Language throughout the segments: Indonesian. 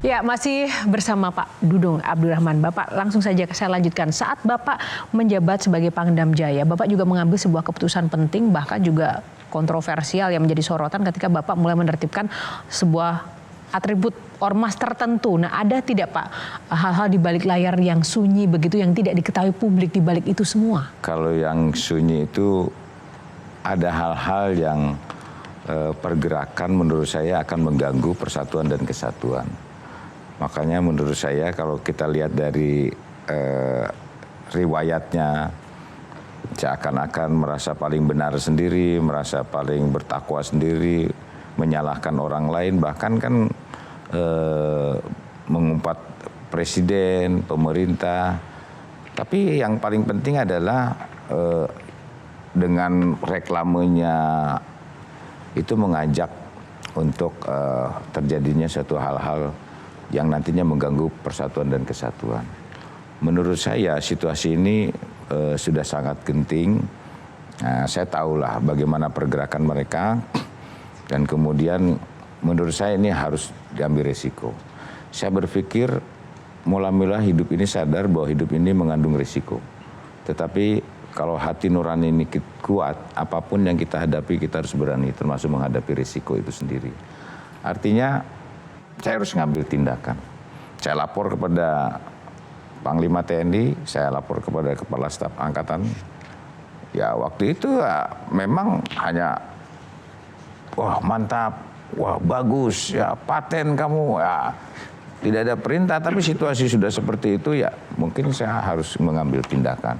Ya, masih bersama Pak Dudung Abdurrahman. Bapak, langsung saja saya lanjutkan. Saat Bapak menjabat sebagai Pangdam Jaya, Bapak juga mengambil sebuah keputusan penting, bahkan juga kontroversial yang menjadi sorotan ketika Bapak mulai menertibkan sebuah atribut ormas tertentu. Nah, ada tidak Pak hal-hal di balik layar yang sunyi begitu, yang tidak diketahui publik di balik itu semua? Kalau yang sunyi itu ada hal-hal yang pergerakan menurut saya akan mengganggu persatuan dan kesatuan. Makanya menurut saya kalau kita lihat dari riwayatnya, seakan-akan merasa paling benar sendiri, merasa paling bertakwa sendiri, menyalahkan orang lain, bahkan kan mengumpat presiden, pemerintah. Tapi yang paling penting adalah dengan reklamenya itu mengajak untuk terjadinya suatu hal-hal yang nantinya mengganggu persatuan dan kesatuan. Menurut saya situasi ini sudah sangat genting. Nah, saya tahulah bagaimana pergerakan mereka dan kemudian menurut saya ini harus diambil resiko. Saya berpikir mula-mula hidup ini sadar bahwa hidup ini mengandung resiko. Tetapi kalau hati nurani ini kuat, apapun yang kita hadapi kita harus berani, termasuk menghadapi resiko itu sendiri. Artinya saya harus ngambil tindakan. Saya lapor kepada Panglima TNI, saya lapor kepada Kepala Staf Angkatan. Ya waktu itu memang hanya, wah mantap, wah bagus, ya paten kamu. Ya, tidak ada perintah, tapi situasi sudah seperti itu ya mungkin saya harus mengambil tindakan.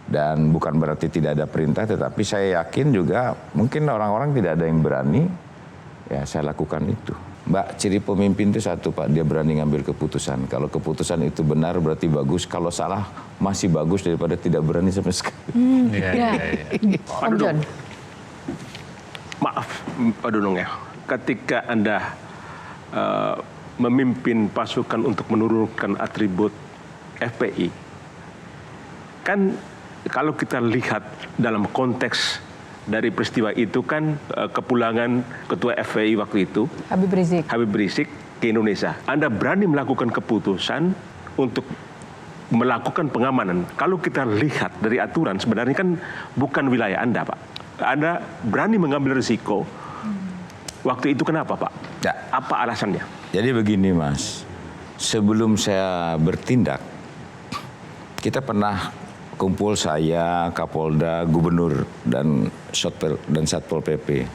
Dan bukan berarti tidak ada perintah, tetapi saya yakin juga mungkin orang-orang tidak ada yang berani, ya saya lakukan itu. Mbak, ciri pemimpin itu satu Pak, dia berani ngambil keputusan. Kalau keputusan itu benar berarti bagus, kalau salah masih bagus daripada tidak berani sama sekali. Pak Dudung, maaf Pak Dudung ya, ketika Anda memimpin pasukan untuk menurunkan atribut FPI, kan kalau kita lihat dalam konteks dari peristiwa itu kan kepulangan Ketua FPI waktu itu, Habib Rizik ke Indonesia. Anda berani melakukan keputusan untuk melakukan pengamanan. Kalau kita lihat dari aturan, sebenarnya kan bukan wilayah Anda, Pak. Anda berani mengambil risiko. Waktu itu kenapa, Pak? Ya. Apa alasannya? Jadi begini, Mas. Sebelum saya bertindak, kita pernah kumpul saya, Kapolda, Gubernur, dan Satpol PP.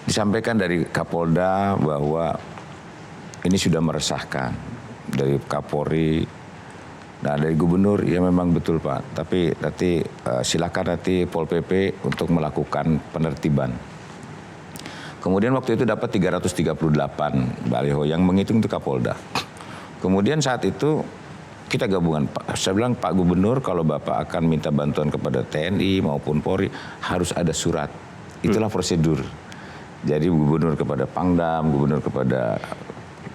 Disampaikan dari Kapolda bahwa ini sudah meresahkan. Dari Kapolri, nah dari Gubernur, ya memang betul Pak. Tapi nanti silakan nanti Pol PP untuk melakukan penertiban. Kemudian waktu itu dapat 338 baliho yang menghitung itu Kapolda. Kemudian saat itu kita gabungan, saya bilang Pak Gubernur kalau Bapak akan minta bantuan kepada TNI maupun Polri harus ada surat. Itulah prosedur. Jadi Gubernur kepada Pangdam, Gubernur kepada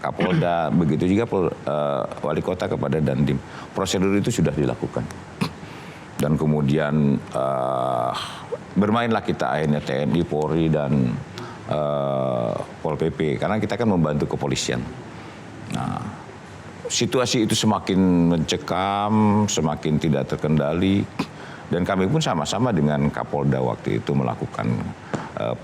Kapolda, begitu juga Wali Kota kepada Dandim. Prosedur itu sudah dilakukan. Dan kemudian bermainlah kita akhirnya TNI, Polri dan Pol PP karena kita kan membantu kepolisian. Nah, situasi itu semakin mencekam, semakin tidak terkendali, dan kami pun sama-sama dengan Kapolda waktu itu melakukan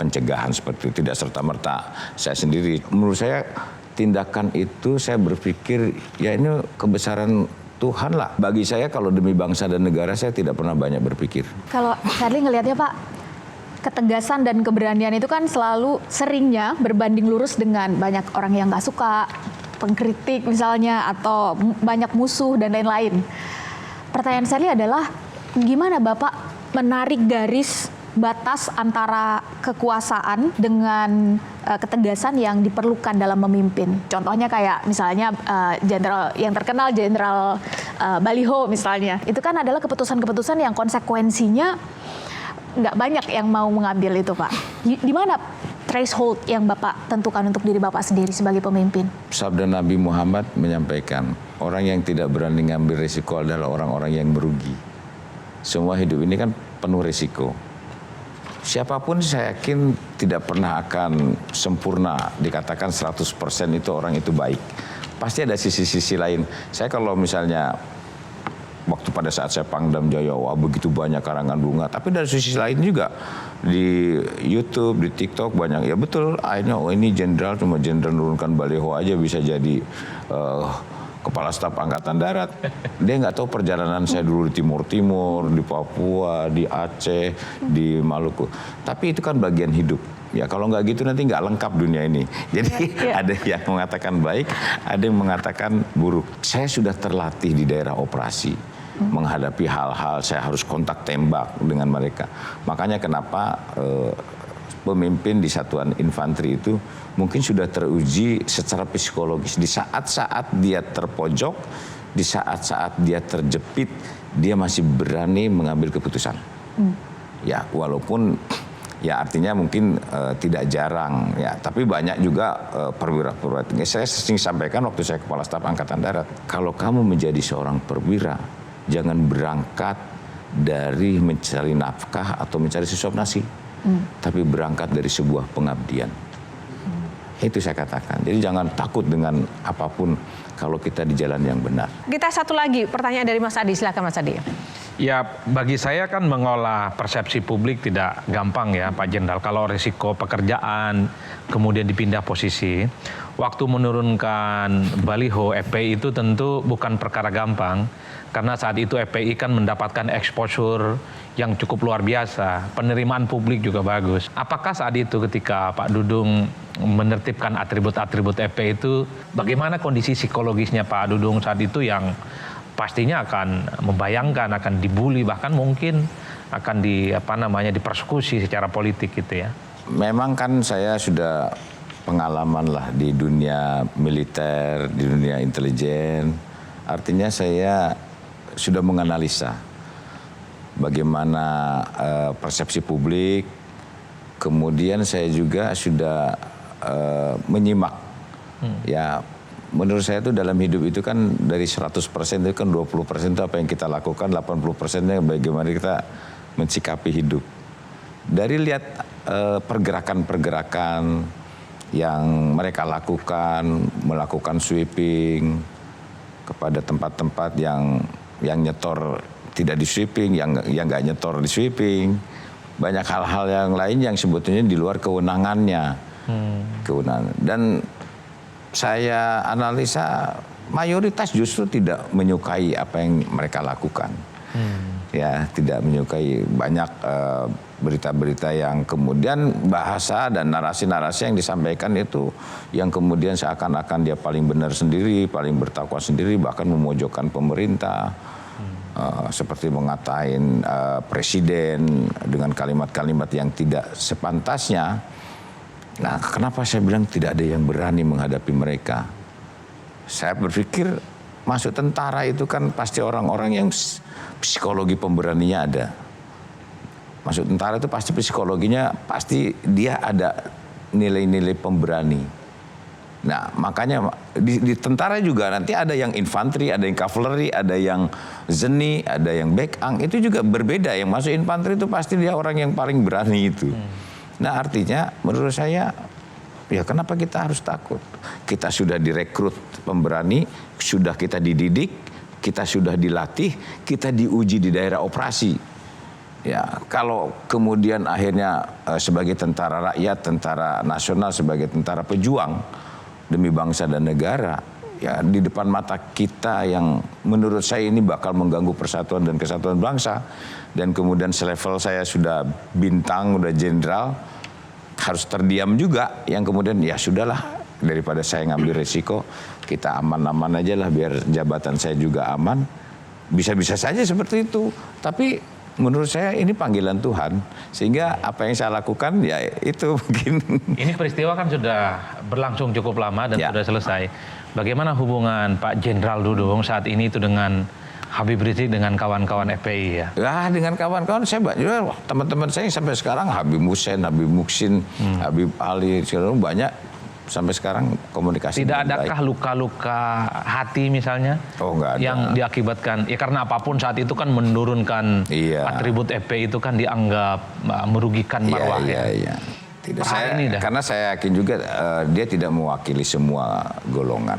pencegahan seperti itu, tidak serta-merta saya sendiri. Menurut saya tindakan itu saya berpikir ya ini kebesaran Tuhan lah. Bagi saya kalau demi bangsa dan negara saya tidak pernah banyak berpikir. Kalau Charlie ngelihatnya Pak, ketegasan dan keberanian itu kan selalu seringnya berbanding lurus dengan banyak orang yang nggak suka, pengkritik misalnya, atau banyak musuh dan lain-lain. Pertanyaan saya adalah gimana Bapak menarik garis batas antara kekuasaan dengan ketegasan yang diperlukan dalam memimpin. Contohnya kayak misalnya jenderal yang terkenal, Jenderal Baliho misalnya. Itu kan adalah keputusan-keputusan yang konsekuensinya nggak banyak yang mau mengambil itu Pak. Di mana threshold yang Bapak tentukan untuk diri Bapak sendiri sebagai pemimpin? Sabda Nabi Muhammad menyampaikan, orang yang tidak berani ngambil risiko adalah orang-orang yang merugi. Semua hidup ini kan penuh risiko. Siapapun saya yakin tidak pernah akan sempurna, dikatakan 100% itu orang itu baik. pasti ada sisi-sisi lain. Saya kalau misalnya waktu pada saat saya Pangdam Jaya, wah begitu banyak karangan bunga. Tapi dari sisi lain juga di YouTube, di TikTok banyak. Ya betul, akhirnya ini jenderal cuma jenderal menurunkan baliho aja bisa jadi Kepala Staf Angkatan Darat. Dia nggak tahu perjalanan saya dulu di Timur Timur, di Papua, di Aceh, di Maluku. Tapi itu kan bagian hidup. Ya kalau nggak gitu nanti nggak lengkap dunia ini. Jadi ada yang mengatakan baik, ada yang mengatakan buruk. Saya sudah terlatih di daerah operasi menghadapi hal-hal, saya harus kontak tembak dengan mereka. Makanya kenapa pemimpin di satuan infanteri itu mungkin sudah teruji secara psikologis. Di saat-saat dia terpojok, di saat-saat dia terjepit, dia masih berani mengambil keputusan. Ya walaupun ya artinya mungkin tidak jarang ya, tapi banyak juga perwira-perwira. Saya sering sampaikan waktu saya Kepala Staf Angkatan Darat, kalau kamu menjadi seorang perwira, jangan berangkat dari mencari nafkah atau mencari sesuap nasi, tapi berangkat dari sebuah pengabdian. Itu saya katakan. Jadi jangan takut dengan apapun kalau kita di jalan yang benar. Kita satu lagi pertanyaan dari Mas Adi, silakan Mas Adi. Ya, bagi saya kan mengolah persepsi publik tidak gampang ya Pak Jenderal. Kalau risiko pekerjaan, kemudian dipindah posisi, waktu menurunkan baliho FPI itu tentu bukan perkara gampang. Karena saat itu FPI kan mendapatkan exposure yang cukup luar biasa. Penerimaan publik juga bagus. Apakah saat itu ketika Pak Dudung menertibkan atribut-atribut FPI itu, bagaimana kondisi psikologisnya Pak Dudung saat itu yang pastinya akan membayangkan akan dibully, bahkan mungkin akan dipersekusi secara politik gitu ya. Memang kan saya sudah pengalaman lah di dunia militer, di dunia intelijen. Artinya saya sudah menganalisa bagaimana persepsi publik. Kemudian saya juga sudah menyimak ya. Menurut saya itu dalam hidup itu kan dari 100% itu kan 20% itu apa yang kita lakukan, 80%-nya bagaimana kita mensikapi hidup. Dari lihat pergerakan-pergerakan yang mereka lakukan, melakukan sweeping kepada tempat-tempat yang nyetor tidak di sweeping, yang nggak nyetor di sweeping. Banyak hal-hal yang lain yang sebetulnya di luar kewenangannya. Kewenangan. Dan saya analisa mayoritas justru tidak menyukai apa yang mereka lakukan. Ya, tidak menyukai banyak berita-berita yang kemudian bahasa dan narasi-narasi yang disampaikan itu yang kemudian seakan-akan dia paling benar sendiri, paling bertakwa sendiri, bahkan memojokkan pemerintah. Seperti mengatain presiden dengan kalimat-kalimat yang tidak sepantasnya. Nah, kenapa saya bilang tidak ada yang berani menghadapi mereka? Saya berpikir masuk tentara itu kan pasti orang-orang yang psikologi pemberaninya ada. Masuk tentara itu pasti psikologinya, pasti dia ada nilai-nilai pemberani. Nah, makanya di tentara juga nanti ada yang infanteri, ada yang kavaleri, ada yang zeni, ada yang backang. Itu juga berbeda. Yang masuk infanteri itu pasti dia orang yang paling berani itu. Nah, artinya menurut saya, ya kenapa kita harus takut? Kita sudah direkrut pemberani, sudah kita dididik, kita sudah dilatih, kita diuji di daerah operasi. Ya, kalau kemudian akhirnya sebagai tentara rakyat, tentara nasional, sebagai tentara pejuang demi bangsa dan negara, ya di depan mata kita yang menurut saya ini bakal mengganggu persatuan dan kesatuan bangsa, dan kemudian selevel saya sudah bintang, udah jenderal, harus terdiam juga, yang kemudian ya sudahlah, daripada saya ngambil resiko, kita aman-aman aja lah biar jabatan saya juga aman. Bisa-bisa saja seperti itu, tapi menurut saya ini panggilan Tuhan, sehingga apa yang saya lakukan ya itu mungkin. Ini peristiwa kan sudah berlangsung cukup lama dan sudah selesai. Bagaimana hubungan Pak Jenderal Dudung saat ini itu dengan Habib Rizik dengan kawan-kawan FPI ya? Ya, dengan kawan-kawan saya banyak, teman-teman saya sampai sekarang Habib Hussein, Habib Muksin, Habib Ali, banyak sampai sekarang komunikasi. Tidak adakah luka-luka hati misalnya? Oh, nggak ada. Yang diakibatkan, ya karena apapun saat itu kan menurunkan atribut FPI itu kan dianggap merugikan marwah. Iya. Tidak, karena saya yakin juga dia tidak mewakili semua golongan.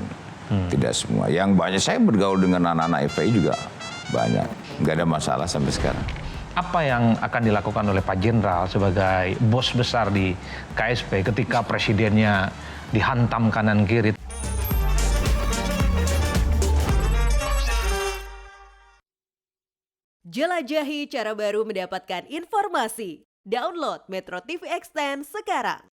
Tidak semua. Yang banyak saya bergaul dengan anak-anak FPI juga banyak. Nggak ada masalah sampai sekarang. Apa yang akan dilakukan oleh Pak Jenderal sebagai bos besar di KSP ketika presidennya dihantam kanan kiri? Jelajahi cara baru mendapatkan informasi. Download Metro TV Extend sekarang.